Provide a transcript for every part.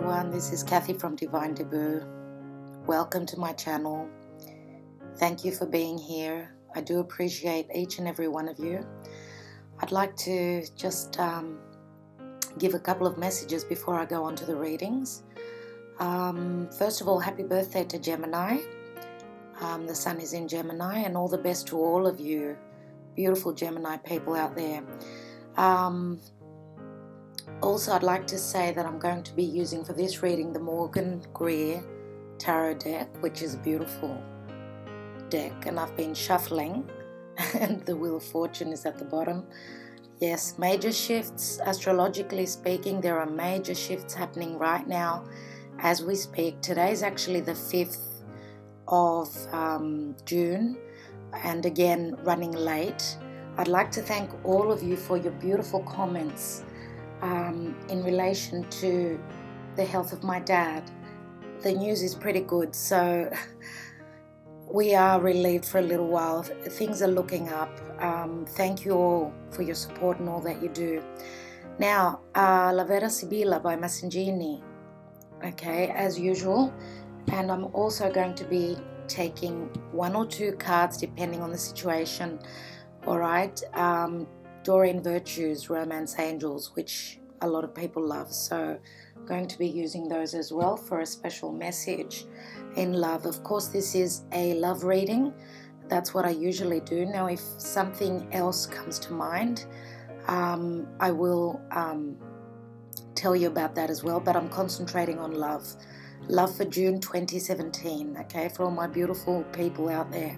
everyone, this is Kathy from Divine Debut. Welcome to my channel. Thank you for being here. I do appreciate each and every one of you. I'd like to just give a couple of messages before I go on to the readings. First of all, happy birthday to Gemini. The sun is in Gemini, and all the best to all of you beautiful Gemini people out there. Also, I'd like to say that I'm going to be using for this reading the Greer tarot deck, which is a beautiful deck, and I've been shuffling and the Wheel of Fortune is at the bottom. Yes, major shifts, astrologically speaking, there are major shifts happening right now as we speak. Today's actually the 5th of June, and again running late. I'd like to thank all of you for your beautiful comments in relation to the health of my dad. The news is pretty good, so we are relieved for a little while. Things are looking up. Thank you all for your support and all that you do. Now, Vera Sibilla by Masenghini, okay, as usual, and I'm also going to be taking 1 or 2 cards depending on the situation. All right, Doreen Virtues, Romance Angels, which a lot of people love, so I'm going to be using those as well for a special message in love. Of course, this is a love reading. That's what I usually do. Now, if something else comes to mind, I will tell you about that as well, but I'm concentrating on love for June 2017, okay, for all my beautiful people out there.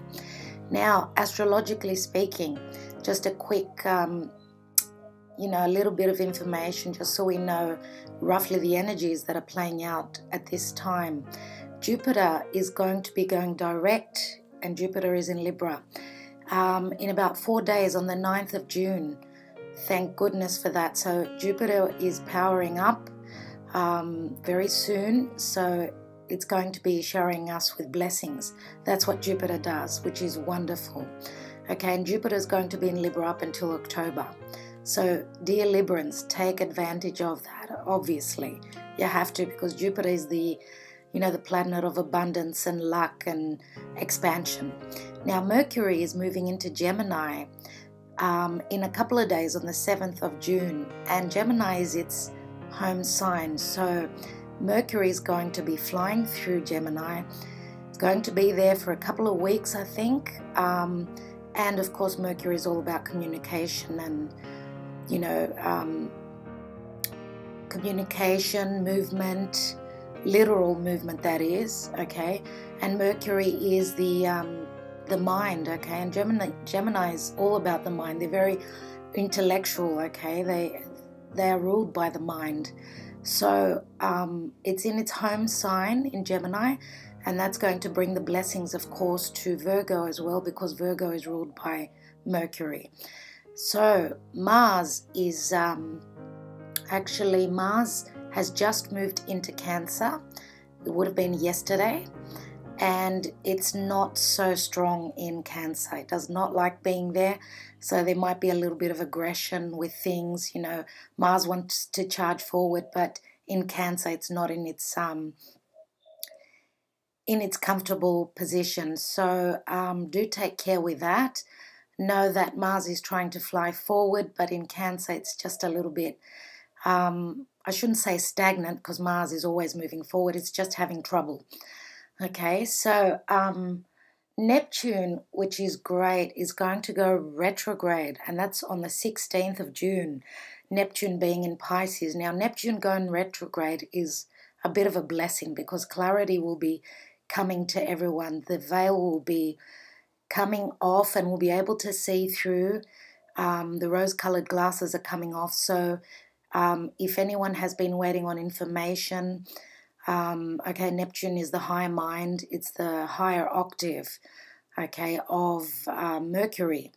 Now, astrologically speaking, just a quick, a little bit of information just so we know roughly the energies that are playing out at this time. Jupiter is going to be going direct, and Jupiter is in Libra in about 4 days on the 9th of June. Thank goodness for that. So Jupiter is powering up very soon, so it's going to be showering us with blessings. That's what Jupiter does, which is wonderful. Okay, and Jupiter is going to be in Libra up until October. So, dear Librans, take advantage of that, obviously. You have to, because Jupiter is the planet of abundance and luck and expansion. Now, Mercury is moving into Gemini in a couple of days on the 7th of June, and Gemini is its home sign. So, Mercury is going to be flying through Gemini. It's going to be there for a couple of weeks, I think. And of course, Mercury is all about communication and, communication, movement, literal movement, that is, okay? And Mercury is the mind, okay? And Gemini is all about the mind. They're very intellectual, okay? They are ruled by the mind. So it's in its home sign in Gemini, and that's going to bring the blessings, of course, to Virgo as well, because Virgo is ruled by Mercury. So Mars is Mars has just moved into Cancer. It would have been yesterday, and it's not so strong in Cancer. It does not like being there, so there might be a little bit of aggression with things. Mars wants to charge forward, but in Cancer it's not in its comfortable position. So do take care with that. Know that Mars is trying to fly forward, but in Cancer it's just a little bit, I shouldn't say stagnant, because Mars is always moving forward. It's just having trouble. Okay, so Neptune, which is great, is going to go retrograde, and that's on the 16th of June, Neptune being in Pisces. Now, Neptune going retrograde is a bit of a blessing, because clarity will be coming to everyone. The veil will be coming off, and we'll be able to see through. The rose-colored glasses are coming off, so if anyone has been waiting on information, okay, Neptune is the higher mind. It's the higher octave, okay, of Mercury.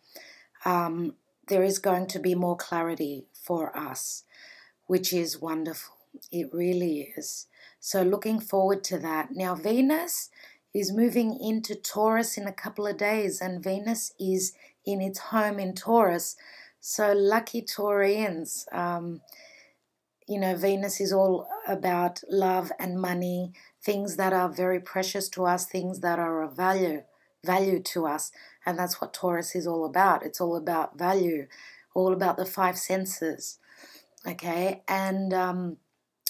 There is going to be more clarity for us, which is wonderful. It really is. So looking forward to that. Now, Venus is moving into Taurus in a couple of days, and Venus is in its home in Taurus. So lucky Taurians. you know, Venus is all about love and money, things that are very precious to us, things that are of value to us. And that's what Taurus is all about. It's all about value, all about the five senses. Okay. And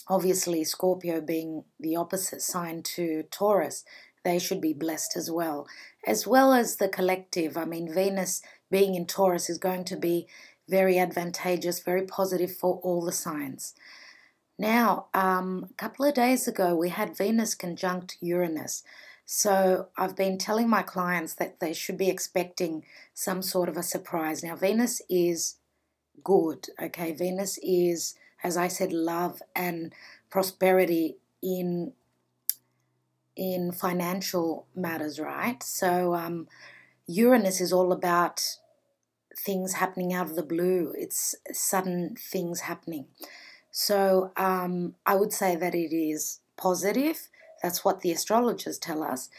obviously, Scorpio being the opposite sign to Taurus, they should be blessed as well as the collective. I mean, Venus being in Taurus is going to be very advantageous, very positive for all the signs. Now, a couple of days ago, we had Venus conjunct Uranus. So I've been telling my clients that they should be expecting some sort of a surprise. Now, Venus is good, okay? Venus is, as I said, love and prosperity in financial matters, right? So Uranus is all about things happening out of the blue. It's sudden things happening. So I would say that it is positive. That's what the astrologers tell us.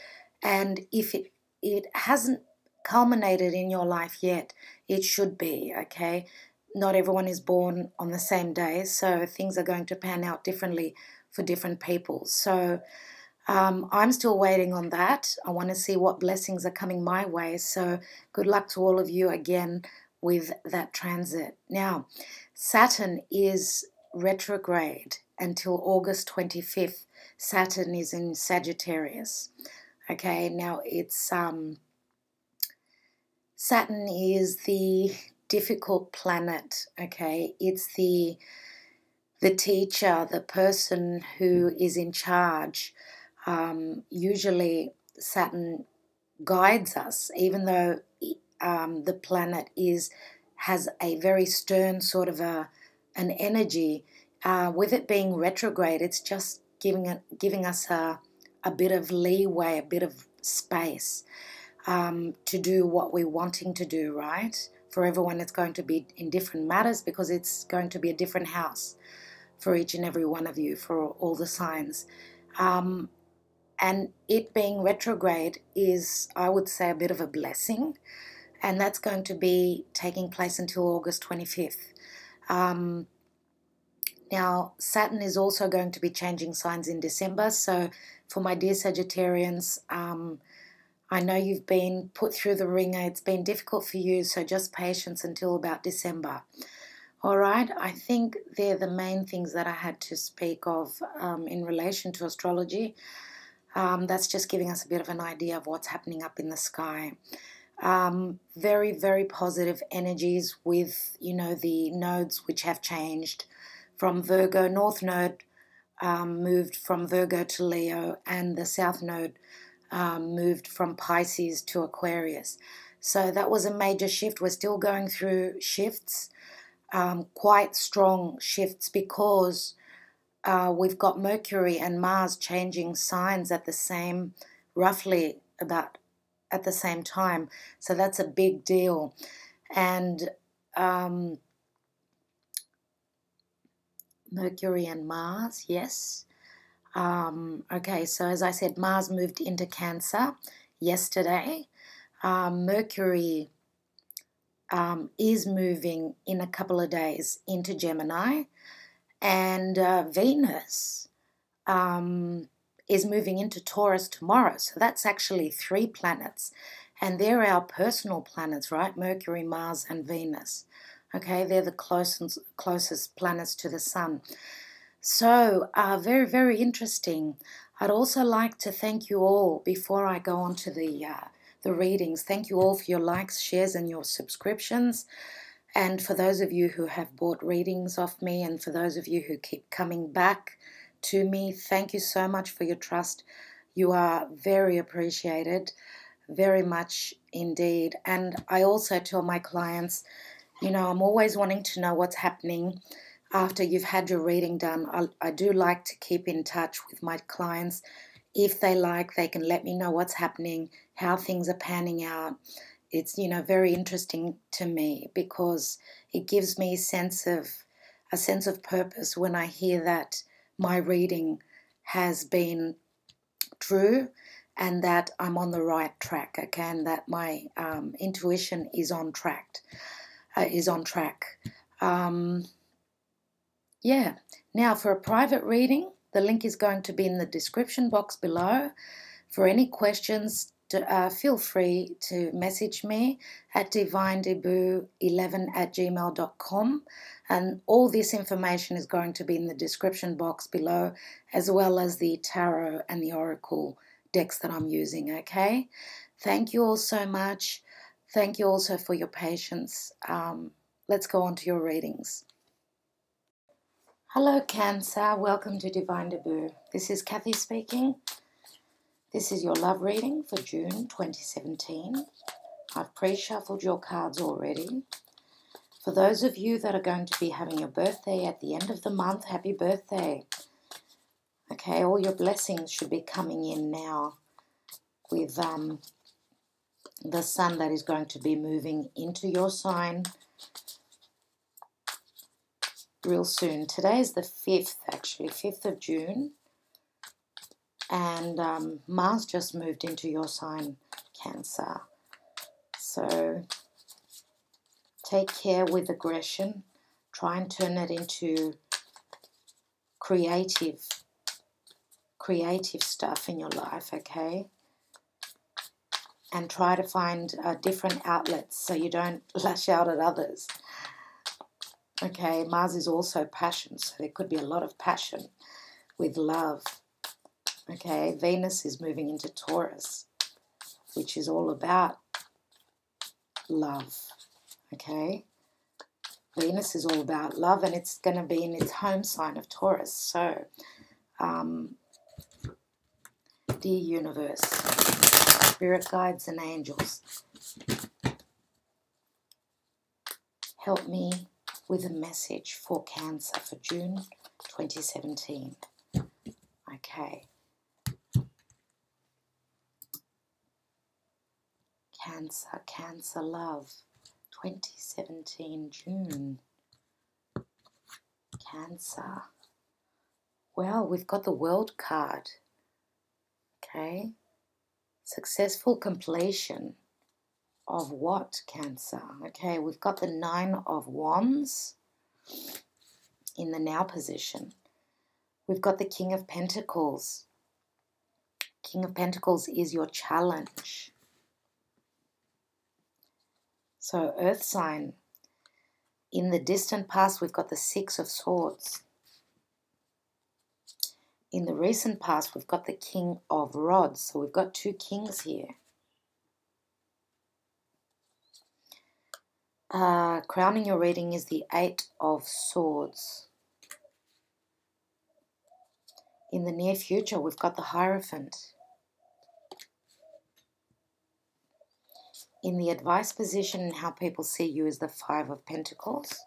And if it hasn't culminated in your life yet, it should be, okay? Not everyone is born on the same day, so things are going to pan out differently for different people. So I'm still waiting on that. I want to see what blessings are coming my way. So good luck to all of you again with that transit. Now, Saturn is retrograde until August 25th. Saturn is in Sagittarius. Okay, now it's Saturn is the difficult planet. Okay, it's the teacher, the person who is in charge. Usually Saturn guides us, even though the planet has a very stern sort of an energy. With it being retrograde, it's just giving us a bit of leeway, a bit of space to do what we're wanting to do, right? For everyone, it's going to be in different matters because it's going to be a different house for each and every one of you, for all the signs. And it being retrograde is, I would say, a bit of a blessing. And that's going to be taking place until August 25th. Now, Saturn is also going to be changing signs in December. So for my dear Sagittarians, I know you've been put through the ringer. It's been difficult for you, so just patience until about December. All right, I think they're the main things that I had to speak of in relation to astrology. That's just giving us a bit of an idea of what's happening up in the sky. Very, very positive energies with, you know, the nodes which have changed from Virgo. North node moved from Virgo to Leo, and the South node moved from Pisces to Aquarius. So that was a major shift. We're still going through shifts, quite strong shifts, because we've got Mercury and Mars changing signs at the same, roughly about at the same time. So that's a big deal. And Mercury and Mars, yes. Okay, so as I said, Mars moved into Cancer yesterday. Mercury is moving in a couple of days into Gemini. And Venus is moving into Taurus tomorrow. So that's actually 3 planets. And they're our personal planets, right? Mercury, Mars, and Venus. Okay, they're the closest planets to the sun. So very, very interesting. I'd also like to thank you all, before I go on to the readings, thank you all for your likes, shares, and your subscriptions. And for those of you who have bought readings off me, and for those of you who keep coming back to me, thank you so much for your trust. You are very appreciated, very much indeed. And I also tell my clients, you know, I'm always wanting to know what's happening after you've had your reading done. I do like to keep in touch with my clients. If they like, they can let me know what's happening, how things are panning out. It's, you know, very interesting to me, because it gives me a sense of purpose when I hear that my reading has been true and that I'm on the right track, okay, and that my intuition is on track. Yeah. Now, for a private reading, the link is going to be in the description box below. For any questions, feel free to message me at divinedebut11@gmail.com, and all this information is going to be in the description box below, as well as the tarot and the oracle decks that I'm using, okay? Thank you all so much. Thank you also for your patience. Let's go on to your readings. Hello Cancer, welcome to Divine Debut. This is Kathy speaking. This is your love reading for June 2017. I've pre-shuffled your cards already. For those of you that are going to be having your birthday at the end of the month, happy birthday. Okay, all your blessings should be coming in now with the sun that is going to be moving into your sign real soon. Today is the 5th, actually, 5th of June. And Mars just moved into your sign, Cancer. So take care with aggression. Try and turn it into creative stuff in your life, okay? And try to find different outlets so you don't lash out at others. Okay, Mars is also passion, so there could be a lot of passion with love. Okay, Venus is moving into Taurus, which is all about love. Okay, Venus is all about love, and it's going to be in its home sign of Taurus. So, dear universe, spirit guides and angels, help me with a message for Cancer for June 2017. Okay. Cancer love, 2017 June. Cancer. Well, we've got the World card. Okay. Successful completion of what, Cancer? Okay, we've got the 9 of Wands in the now position. We've got the King of Pentacles. King of Pentacles is your challenge. So, Earth sign. In the distant past, we've got the 6 of Swords. In the recent past, we've got the King of Rods. So, we've got 2 kings here. Crowning your reading is the 8 of Swords. In the near future, we've got the Hierophant. In the advice position and how people see you is the 5 of Pentacles.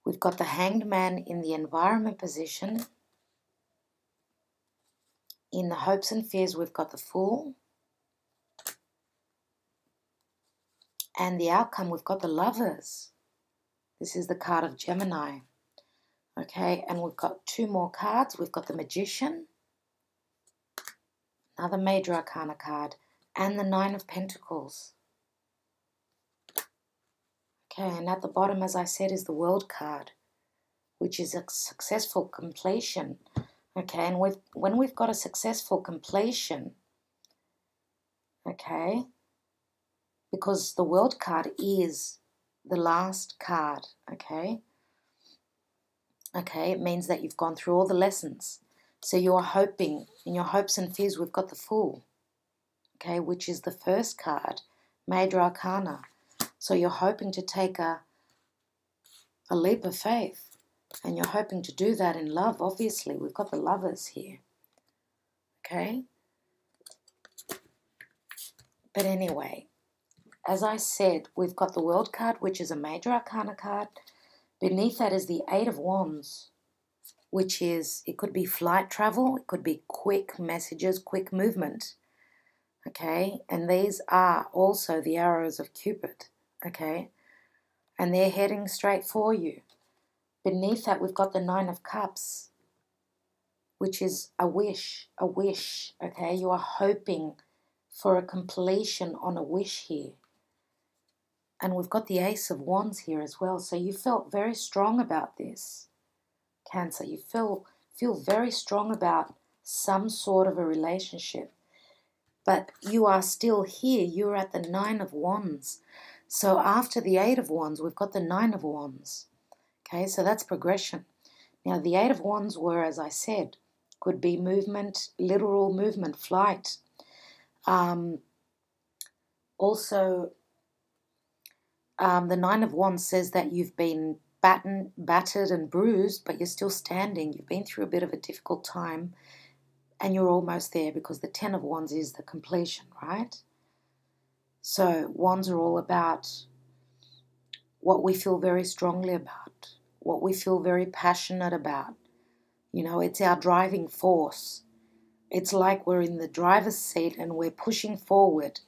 We've got the Hanged Man in the environment position. In the hopes and fears, we've got the Fool. And the outcome, we've got the Lovers. This is the card of Gemini. Okay, and we've got 2 more cards. We've got the Magician, another major arcana card, and the 9 of Pentacles. Okay, and at the bottom, as I said, is the World card, which is a successful completion. Okay, and when we've got a successful completion, okay, because the World card is the last card, okay? Okay, it means that you've gone through all the lessons. So you're hoping, in your hopes and fears, we've got the Fool, okay, which is the first card, major arcana. So you're hoping to take a leap of faith, and you're hoping to do that in love, obviously. We've got the Lovers here, okay? But anyway, as I said, we've got the World card, which is a major arcana card. Beneath that is the 8 of Wands, which is, it could be flight travel, it could be quick messages, quick movement, okay? And these are also the arrows of Cupid, okay? And they're heading straight for you. Beneath that, we've got the 9 of Cups, which is a wish, okay? You are hoping for a completion on a wish here. And we've got the Ace of Wands here as well. So you felt very strong about this, Cancer. You feel very strong about some sort of a relationship. But you are still here. You're at the Nine of Wands. So after the Eight of Wands, we've got the Nine of Wands. Okay, so that's progression. Now, the Eight of Wands were, as I said, could be movement, literal movement, flight. Also, the Nine of Wands says that you've been battered and bruised, but you're still standing. You've been through a bit of a difficult time, and you're almost there, because the Ten of Wands is the completion, right? So wands are all about what we feel very strongly about, what we feel very passionate about. You know, it's our driving force. It's like we're in the driver's seat and we're pushing forward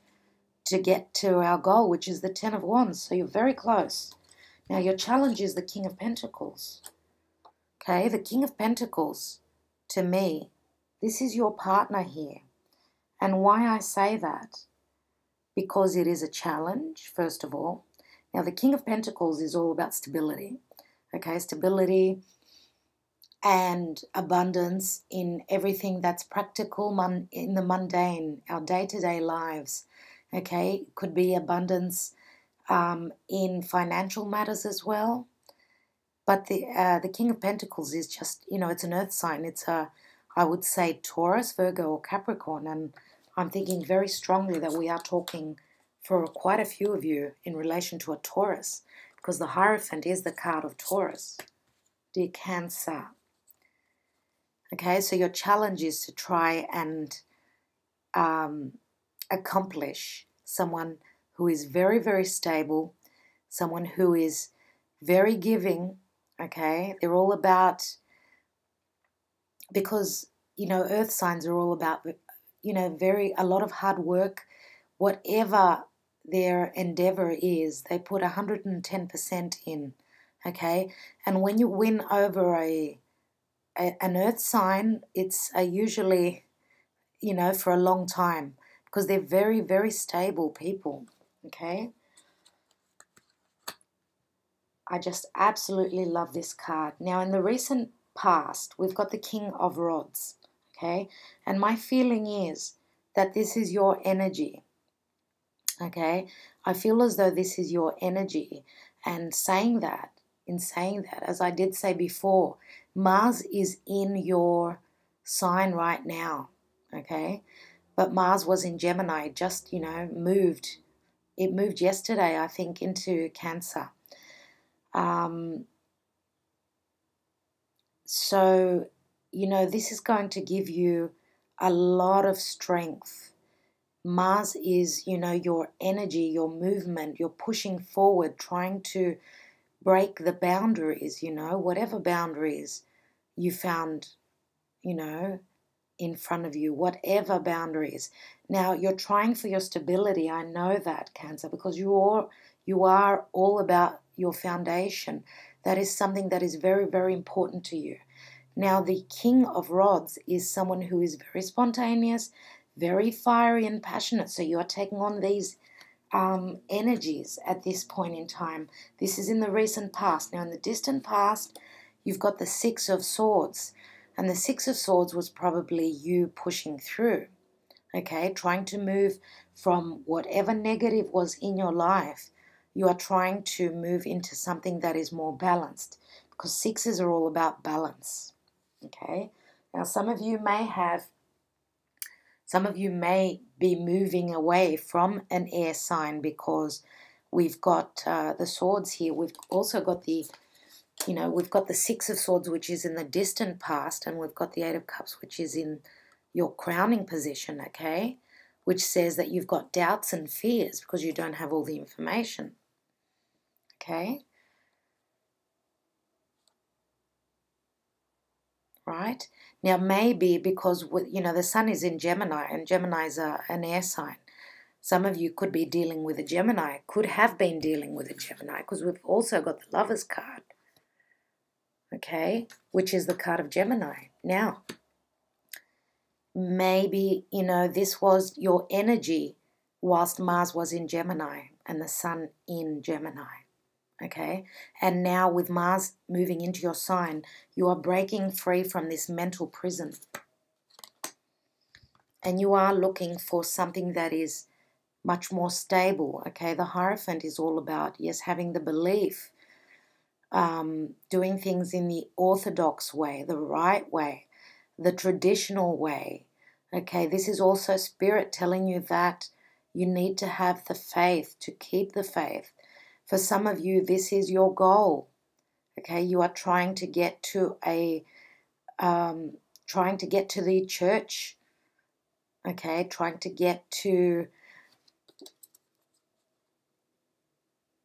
to get to our goal, which is the Ten of Wands. So you're very close. Now, your challenge is the King of Pentacles. Okay, the King of Pentacles, to me, this is your partner here. And why I say that? Because it is a challenge, first of all. Now, the King of Pentacles is all about stability. Okay, stability and abundance in everything that's practical, in the mundane, our day-to-day lives. Okay, it could be abundance in financial matters as well. But the King of Pentacles is just, you know, it's an earth sign. It's I would say Taurus, Virgo, or Capricorn. And I'm thinking very strongly that we are talking for quite a few of you in relation to a Taurus, because the Hierophant is the card of Taurus. Dear Cancer. Okay, so your challenge is to try and accomplish someone who is very, very stable, someone who is very giving, okay? They're all about, because, you know, earth signs are all about, you know, a lot of hard work. Whatever their endeavor is, they put 110% in, okay? And when you win over an earth sign, it's usually, you know, for a long time, because they're very, very stable people, okay? I just absolutely love this card. Now, in the recent past, we've got the King of Rods, okay? And my feeling is that this is your energy, okay? I feel as though this is your energy. And in saying that, as I did say before, Mars is in your sign right now, okay? But Mars was in Gemini, just, you know, moved. It moved yesterday, I think, into Cancer. So, you know, this is going to give you a lot of strength. Mars is, you know, your energy, your movement, you're pushing forward, trying to break the boundaries, you know, whatever boundaries you found, you know, in front of you, whatever boundaries. Now, you're trying for your stability. I know that, Cancer, because you are all about your foundation. That is something that is very, very important to you. Now, the King of Rods is someone who is very spontaneous, very fiery and passionate. So you are taking on these energies at this point in time. This is in the recent past. Now, in the distant past, you've got the Six of Swords. And the Six of Swords was probably you pushing through, okay, trying to move from whatever negative was in your life. You are trying to move into something that is more balanced, because sixes are all about balance, okay? Now, some of you may be moving away from an air sign, because we've got the swords here. We've also got the, you know, we've got the Six of Swords, which is in the distant past, and we've got the Eight of Cups, which is in your crowning position, okay, which says that you've got doubts and fears because you don't have all the information, okay? Right? Now, maybe because, you know, the sun is in Gemini, and Gemini is an air sign. Some of you could be dealing with a Gemini, could have been dealing with a Gemini, because we've also got the Lovers card, okay, which is the card of Gemini. Now, maybe, you know, this was your energy whilst Mars was in Gemini, and the Sun in Gemini. Okay, and now with Mars moving into your sign, you are breaking free from this mental prison. And you are looking for something that is much more stable. Okay, the Hierophant is all about, yes, having the belief, doing things in the orthodox way, the right way, the traditional way. Okay, this is also Spirit telling you that you need to have the faith, to keep the faith. For some of you, this is your goal. Okay, you are trying to get to the church. Okay, trying to get to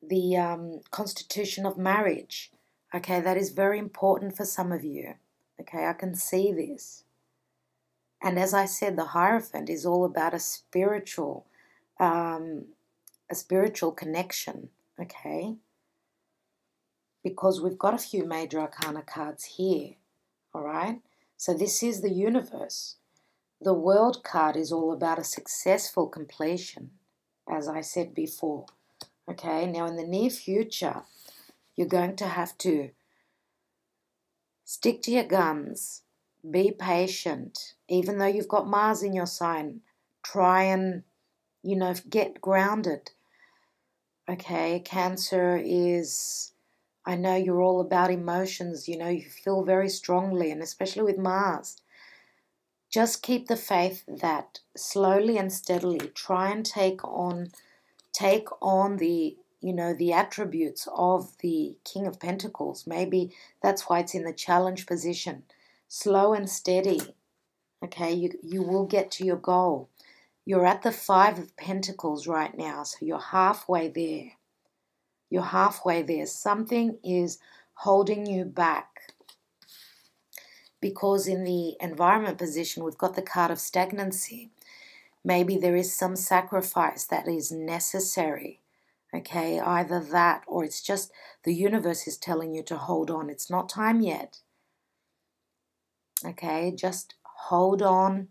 the constitution of marriage. Okay, that is very important for some of you. Okay, I can see this. And as I said, the Hierophant is all about a spiritual connection. Okay, because we've got a few major arcana cards here. All right, so this is the universe. The World card is all about a successful completion, as I said before. Okay, now in the near future, you're going to have to stick to your guns, be patient. Even though you've got Mars in your sign, try and, get grounded. Okay, Cancer is, I know you're all about emotions, you feel very strongly, and especially with Mars. Just keep the faith that slowly and steadily try and take on the the attributes of the King of Pentacles. Maybe that's why it's in the challenge position. Slow and steady. Okay, you will get to your goal. You're at the 5 of Pentacles right now, so you're halfway there. You're halfway there. Something is holding you back. Because in the environment position, we've got the card of stagnancy. Maybe there is some sacrifice that is necessary. Okay, either that or it's just the universe is telling you to hold on. It's not time yet. Okay, just hold on.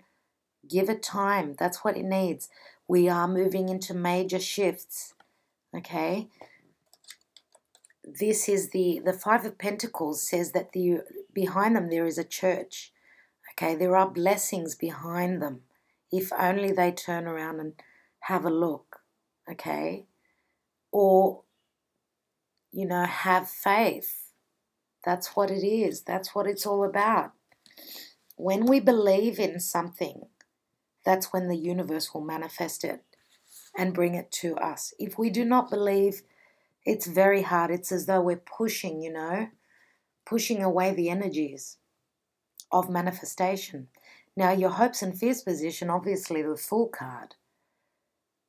Give it time. That's what it needs. We are moving into major shifts. Okay. This is the 5 of Pentacles says that behind them there is a church. Okay, there are blessings behind them. If only they turn around and have a look. Okay. Or, have faith. That's what it is. That's what it's all about. When we believe in something, that's when the universe will manifest it and bring it to us. If we do not believe, it's very hard. It's as though we're pushing, pushing away the energies of manifestation. Now, your hopes and fears position, obviously the Fool card,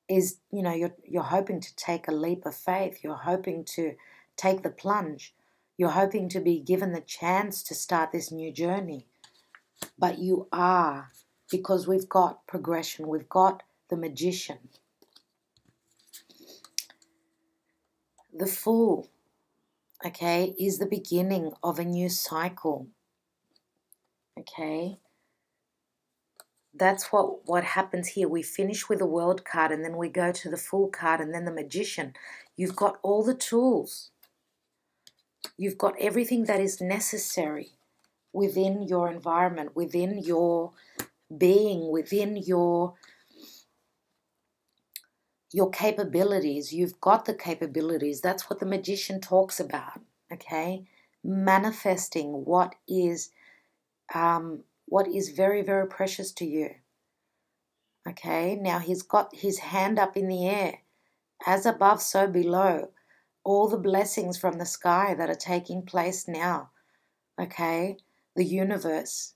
is, you're hoping to take a leap of faith. You're hoping to take the plunge. You're hoping to be given the chance to start this new journey. But you are, because we've got progression. We've got the Magician. The Fool, okay, is the beginning of a new cycle. Okay. That's what happens here. We finish with the World card and then we go to the Fool card and then the Magician. You've got all the tools. You've got everything that is necessary within your environment, within your being, within your capabilities. You've got the capabilities. That's what the Magician talks about, okay? Manifesting what is very, very precious to you. Okay, now he's got his hand up in the air. As above, so below. All the blessings from the sky that are taking place now. Okay, the universe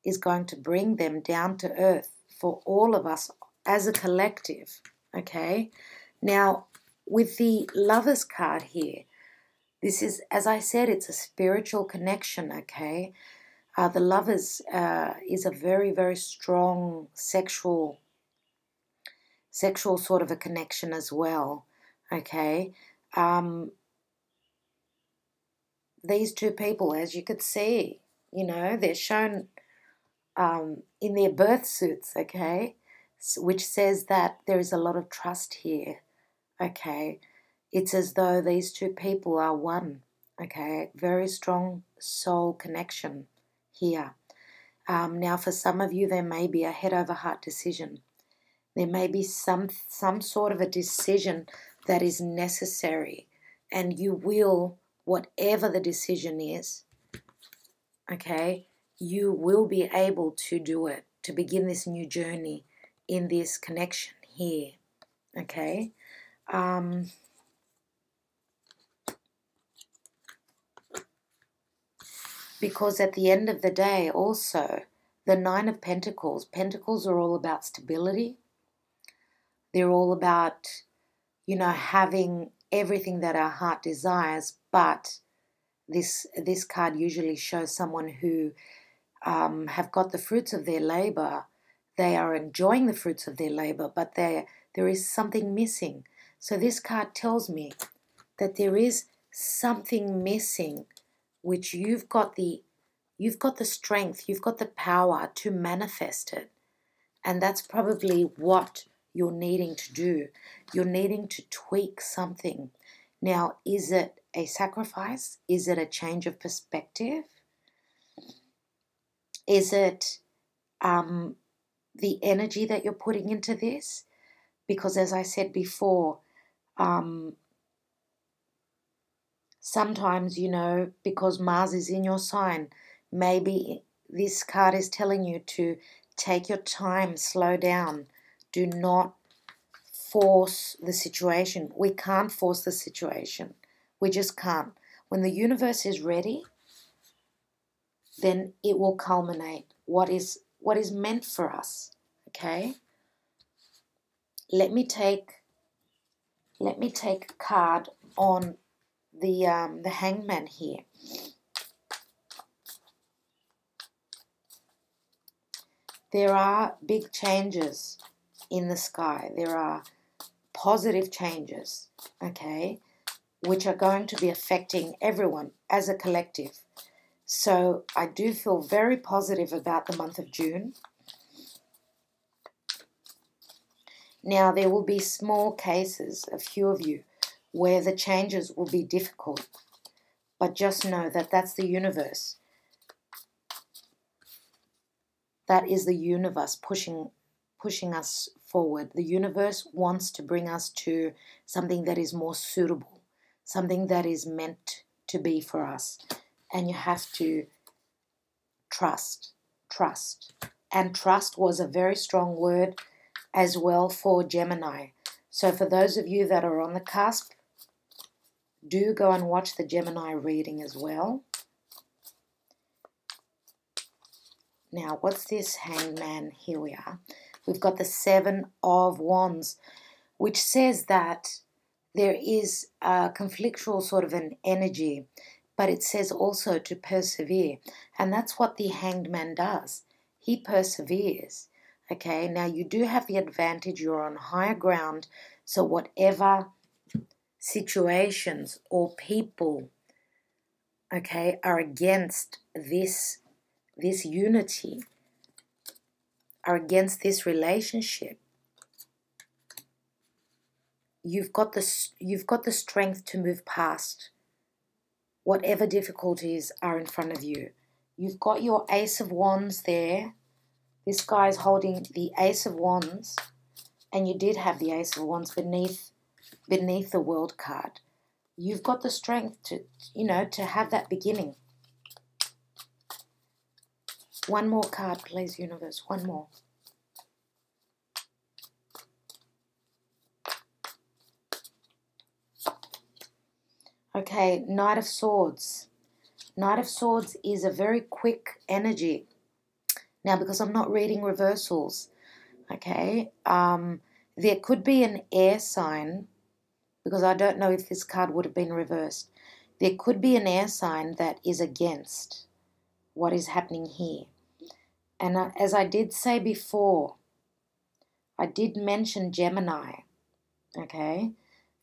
is going to bring them down to earth for all of us as a collective. Okay, now with the Lovers card here, this is, as I said, it's a spiritual connection. Okay. The Lovers is a very, very strong sexual sort of a connection as well, okay? These two people, as you could see, they're shown in their birth suits, okay? Which says that there is a lot of trust here, okay? It's as though these two people are one, okay? Very strong soul connection here. Now, for some of you, there may be a head over heart decision. There may be some sort of a decision that is necessary, and you will, whatever the decision is, okay, you will be able to do it, to begin this new journey in this connection here, okay? Because at the end of the day, also, the Nine of Pentacles, Pentacles are all about stability. They're all about, you know, having everything that our heart desires, but this card usually shows someone who have got the fruits of their labor. They are enjoying the fruits of their labor, but there is something missing. So this card tells me that there is something missing, which you've got the strength, you've got the power to manifest it. And that's probably what you're needing to do. You're needing to tweak something. Now, is it a sacrifice? Is it a change of perspective? Is it the energy that you're putting into this? Because as I said before, sometimes, you know, because Mars is in your sign, maybe this card is telling you to take your time, slow down. Do not force the situation. We can't force the situation. We just can't. When the universe is ready, then it will culminate what is meant for us. Okay? Let me take a card on the Hangman here. There are big changes in the sky. There are positive changes, okay, which are going to be affecting everyone as a collective. So I do feel very positive about the month of June. Now, there will be small cases, a few of you, where the changes will be difficult. But just know that that's the universe. That is the universe pushing us forward. The universe wants to bring us to something that is more suitable, something that is meant to be for us. And you have to trust. And trust was a very strong word as well for Gemini. So for those of you that are on the cusp, do go and watch the Gemini reading as well. Now, what's this Hangman? Here we are. We've got the Seven of Wands, which says that there is a conflictual sort of an energy, but it says also to persevere. And that's what the Hanged Man does. He perseveres. Okay, now you do have the advantage. You're on higher ground. So whatever situations or people, okay, are against this unity, are against this relationship, you've got the strength to move past whatever difficulties are in front of you. You've got your Ace of Wands there. This guy is holding the Ace of Wands, and you did have the Ace of Wands beneath the World card. You've got the strength to, you know, to have that beginning. One more card, please, universe. One more. Okay, Knight of Swords. Knight of Swords is a very quick energy. Now, because I'm not reading reversals, okay, there could be an air sign, because I don't know if this card would have been reversed. There could be an air sign that is against what is happening here. And as I did say before, I did mention Gemini, okay?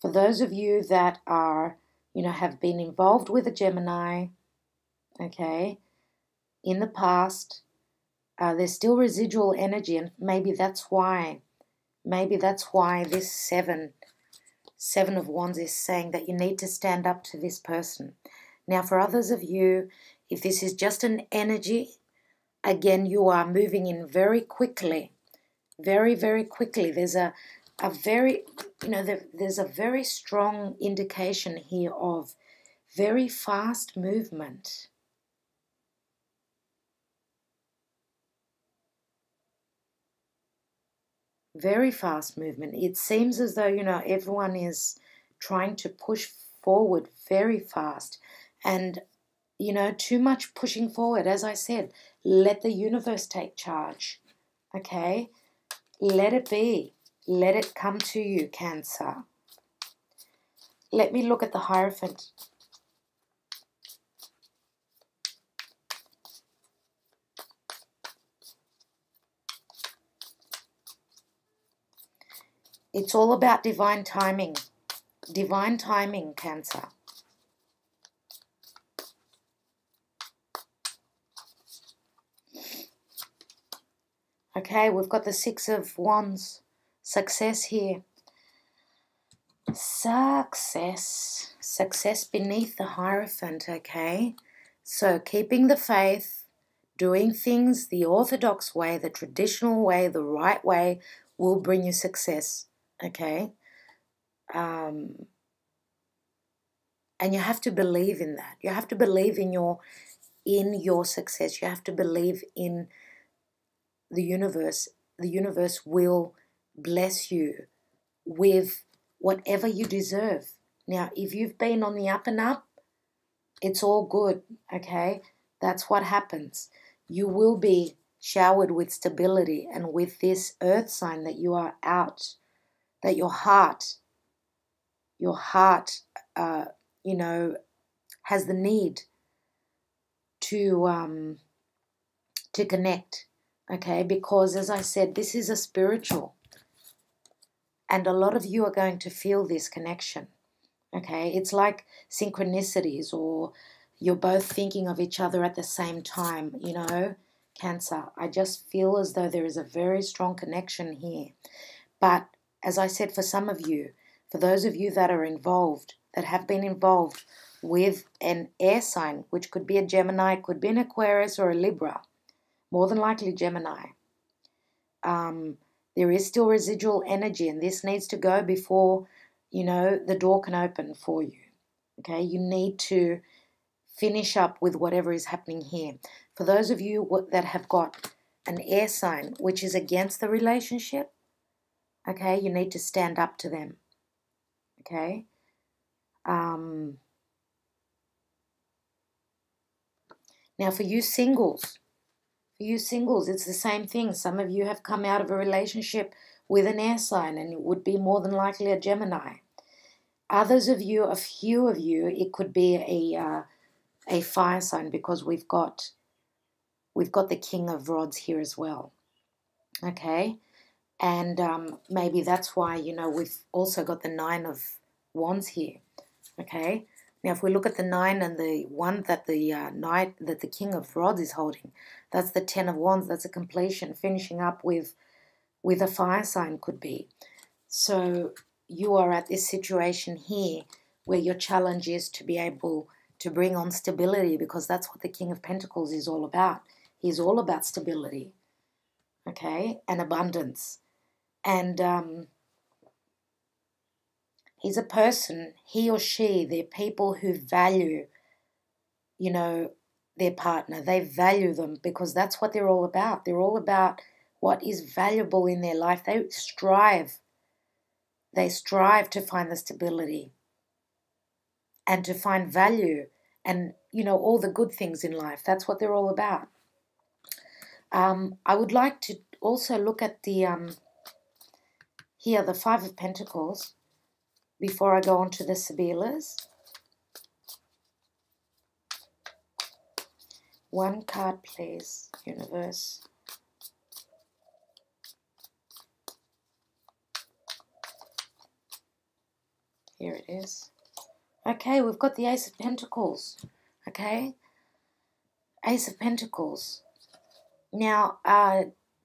For those of you that are, you know, have been involved with a Gemini, okay, in the past, there's still residual energy, and maybe that's why this Seven of Wands is saying that you need to stand up to this person. Now, for others of you, if this is just an energy, again, you are moving in very quickly. Very, very quickly. There's a very, there's a very strong indication here of very fast movement. Very fast movement. It seems as though, everyone is trying to push forward very fast. And, too much pushing forward. As I said, let the universe take charge. Okay? Let it be. Let it come to you, Cancer. Let me look at the Hierophant. It's all about divine timing. Divine timing, Cancer. Okay, we've got the Six of Wands. Success here. Success. Success beneath the Hierophant, okay? So keeping the faith, doing things the orthodox way, the traditional way, the right way will bring you success, okay? And you have to believe in that. You have to believe in your success. You have to believe in the universe. The universe will bless you with whatever you deserve. Now, if you've been on the up and up, it's all good, okay? That's what happens. You will be showered with stability and with this earth sign that you are out, that your heart, has the need to connect, okay? Because as I said, this is a spiritual, and a lot of you are going to feel this connection, okay? It's like synchronicities, or you're both thinking of each other at the same time, Cancer. I just feel as though there is a very strong connection here. But as I said, for some of you, for those of you that are involved, that have been involved with an air sign, which could be a Gemini, could be an Aquarius or a Libra, more than likely Gemini, there is still residual energy, and this needs to go before, the door can open for you. Okay, you need to finish up with whatever is happening here. For those of you that have got an air sign which is against the relationship, okay, you need to stand up to them. Okay. Now for you singles, it's the same thing. Some of you have come out of a relationship with an air sign, and it would be more than likely a Gemini. Others of you, a few of you, it could be a fire sign, because we've got the King of Rods here as well. Okay, and maybe that's why we've also got the Nine of Wands here. Okay. Now, if we look at the 9 and the 1 that the King of Rods is holding, that's the 10 of Wands. That's a completion, finishing up with a fire sign could be. So you are at this situation here where your challenge is to be able to bring on stability, because that's what the King of Pentacles is all about. He's all about stability, okay, and abundance. And he's a person, he or she, they're people who value, their partner. They value them, because that's what they're all about. They're all about what is valuable in their life. They strive to find the stability and to find value and, all the good things in life. That's what they're all about. I would like to also look at the Five of Pentacles before I go on to the Sibillas. One card, please, universe. Here it is. Okay, we've got the Ace of Pentacles. Okay, Ace of Pentacles. Now,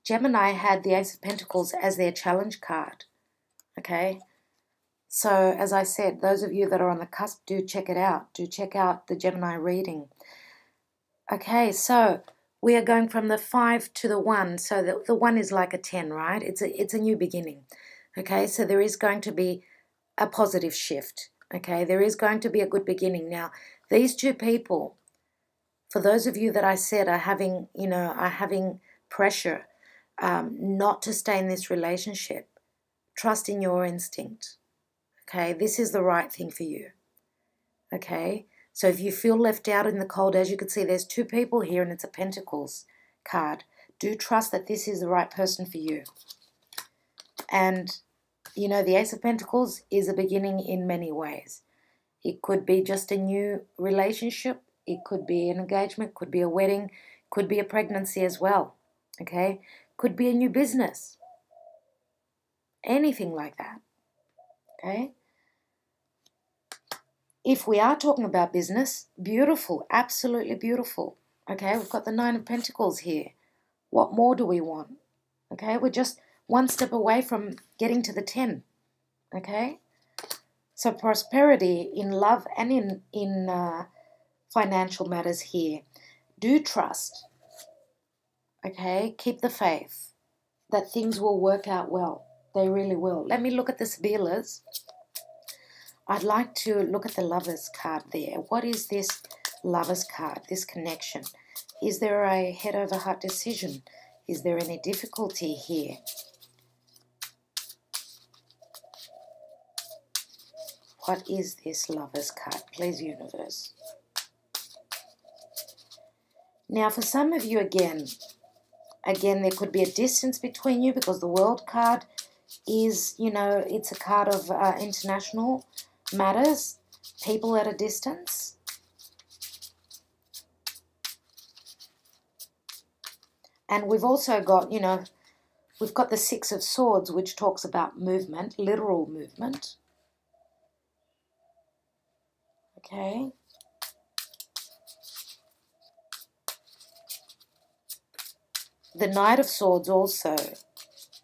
Gemini had the Ace of Pentacles as their challenge card. Okay, So, as I said, those of you that are on the cusp, do check it out. Do check out the Gemini reading. Okay, so we are going from the 5 to the 1. So the 1 is like a 10, right? It's a new beginning. Okay, so there is going to be a positive shift. Okay, there is going to be a good beginning. Now, these two people, for those of you that I said are having, are having pressure not to stay in this relationship, trust in your instinct. Okay, this is the right thing for you. Okay, so if you feel left out in the cold, as you can see, there's two people here and it's a Pentacles card. Do trust that this is the right person for you. And, the Ace of Pentacles is a beginning in many ways. It could be just a new relationship. It could be an engagement, could be a wedding, could be a pregnancy as well. Okay, could be a new business. Anything like that. Okay. If we are talking about business, beautiful, absolutely beautiful. Okay, we've got the 9 of Pentacles here. What more do we want? Okay, we're just one step away from getting to the 10. Okay, so prosperity in love and in financial matters here. Do trust. Okay, keep the faith that things will work out well. They really will. Let me look at the Sibillas. I'd like to look at the Lovers card there. What is this Lovers card, this connection? Is there a head over heart decision? Is there any difficulty here? What is this Lovers card? Please, universe. Now, for some of you, again, there could be a distance between you because the World card is, it's a card of international matters, people at a distance. And we've also got, we've got the 6 of Swords, which talks about movement, literal movement. Okay. The Knight of Swords also.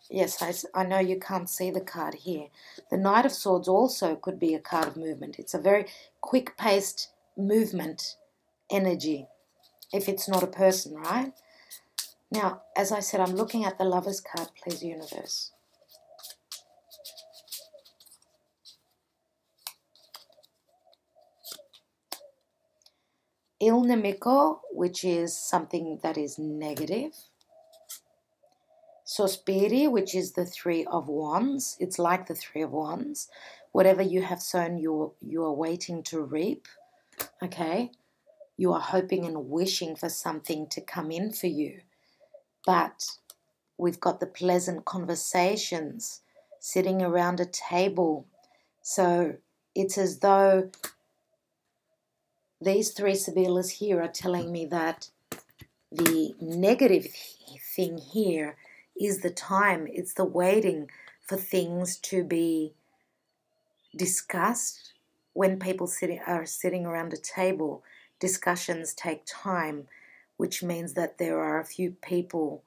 Yes, I know you can't see the card here. The Knight of Swords also could be a card of movement. It's a very quick-paced movement energy, if it's not a person, right? Now, as I said, I'm looking at the Lovers card, please, universe. Il Nemico, which is something that is negative. Sospiri, which is the 3 of Wands. It's like the 3 of Wands. Whatever you have sown, you are waiting to reap. Okay? You are hoping and wishing for something to come in for you. But we've got the pleasant conversations, sitting around a table. So it's as though these 3 Sibillas here are telling me that the negative thing here is the time. It's the waiting for things to be discussed. When people are sitting around a table, discussions take time, which means that there are a few people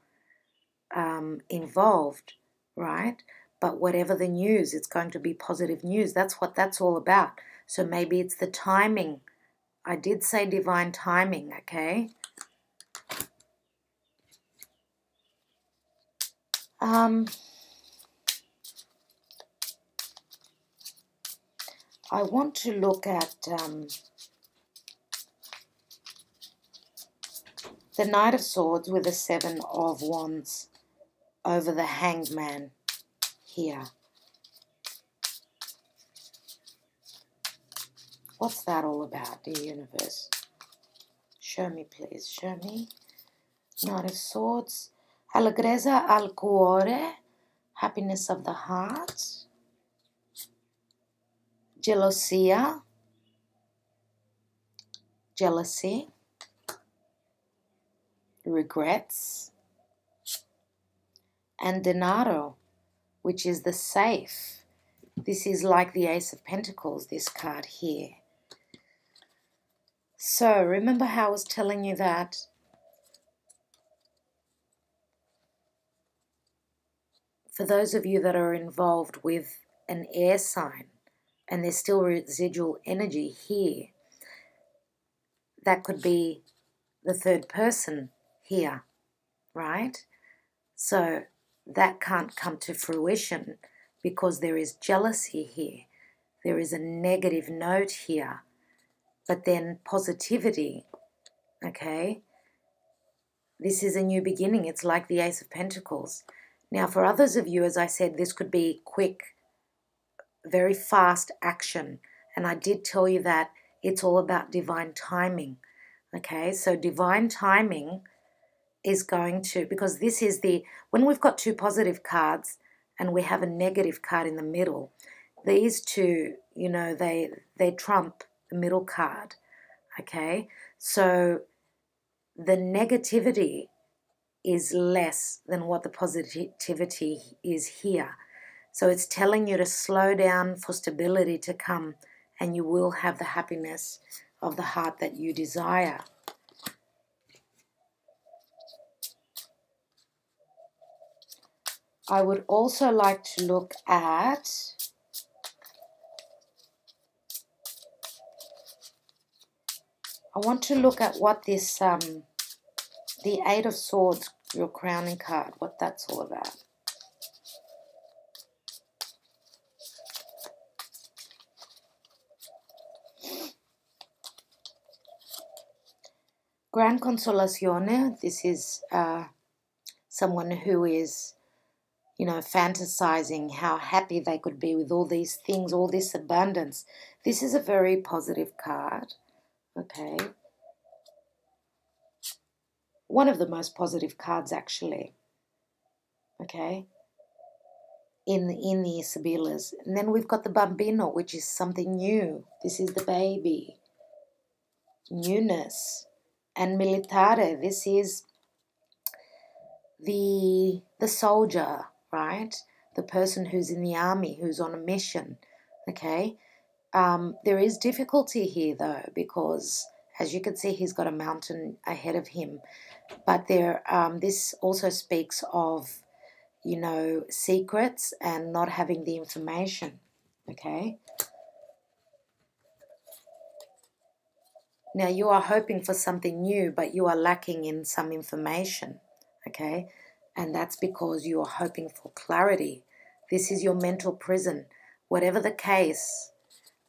involved, right? But whatever the news, it's going to be positive news. That's what that's all about. So maybe it's the timing. I did say divine timing, okay? I want to look at the Knight of Swords with the 7 of Wands over the Hanged Man here. What's that all about, dear universe? Show me, please. Show me. Knight of Swords. Allegrezza al cuore. Happiness of the heart. Gelosia. Jealousy. Regrets. And denaro, which is the safe. This is like the Ace of Pentacles, this card here. So remember how I was telling you that for those of you that are involved with an air sign, and there's still residual energy here. That could be the third person here, right? So that can't come to fruition because there is jealousy here. There is a negative note here, but then positivity, okay? This is a new beginning. It's like the Ace of Pentacles. Now, for others of you, as I said, this could be quick, very fast action. And I did tell you that it's all about divine timing, okay? So divine timing is going to, because this is when we've got two positive cards and we have a negative card in the middle, these two, you know, they trump the middle card, okay? So the negativity is less than what the positivity is here. So it's telling you to slow down for stability to come, and you will have the happiness of the heart that you desire. I would also like to look at what this, the Eight of Swords, your crowning card, what that's all about. Gran Consolazione, this is someone who is, you know, fantasizing how happy they could be with all these things, all this abundance. This is a very positive card, okay? One of the most positive cards, actually, okay, in the Sibillas. And then we've got the Bambino, which is something new. This is the baby. Newness. And Militare, this is the soldier, right? The person who's in the army, who's on a mission, okay? There is difficulty here, though, because, as you can see, he's got a mountain ahead of him. But this also speaks of, you know, secrets and not having the information, okay? Now, you are hoping for something new, but you are lacking in some information, okay? And that's because you are hoping for clarity. This is your mental prison. Whatever the case,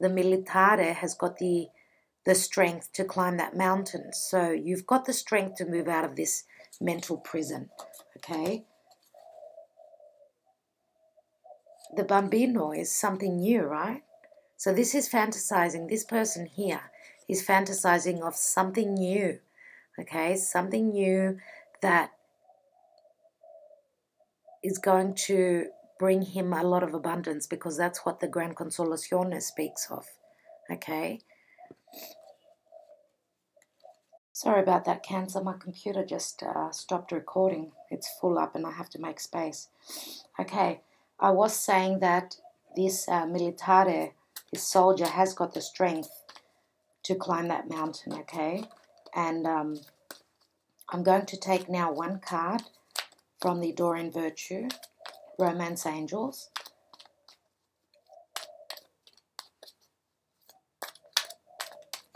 the Militare has got the strength to climb that mountain. So you've got the strength to move out of this mental prison, okay? The Bambino is something new, right? So this is fantasizing. This person here is fantasizing of something new, okay? Something new that is going to bring him a lot of abundance, because that's what the Gran Consolazione speaks of, okay? Sorry about that, Cancer. My computer just stopped recording. It's full up and I have to make space. Okay, I was saying that this Militare, this soldier, has got the strength to climb that mountain, okay? And I'm going to take now one card from the Doreen Virtue, Romance Angels.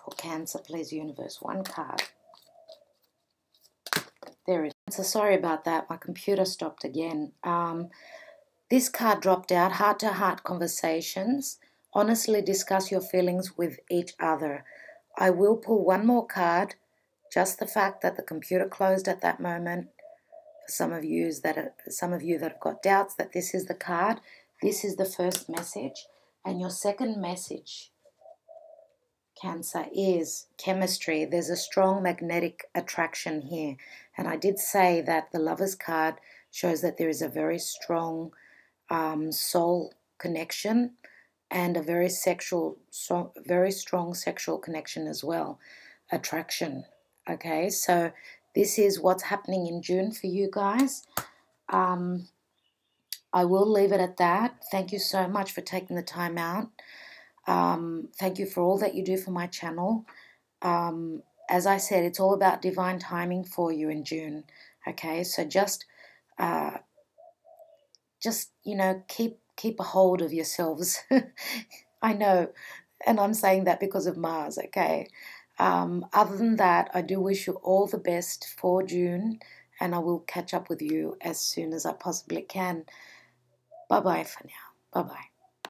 For Cancer, please, Universe, one card. There it is. So sorry about that. My computer stopped again. This card dropped out. Heart-to-heart conversations. Honestly discuss your feelings with each other. I will pull one more card. Just the fact that the computer closed at that moment. For some of you that have got doubts that this is the card, this is the first message. And your second message, Cancer, is chemistry. There's a strong magnetic attraction here. And I did say that the Lover's card shows that there is a very strong soul connection and a very strong sexual connection as well, attraction. Okay, so this is what's happening in June for you guys. I will leave it at that. Thank you so much for taking the time out. Thank you for all that you do for my channel. As I said, it's all about divine timing for you in June. Okay, so just you know, keep a hold of yourselves. I know, and I'm saying that because of Mars, okay? Other than that, I do wish you all the best for June, and I will catch up with you as soon as I possibly can. Bye bye for now. Bye bye.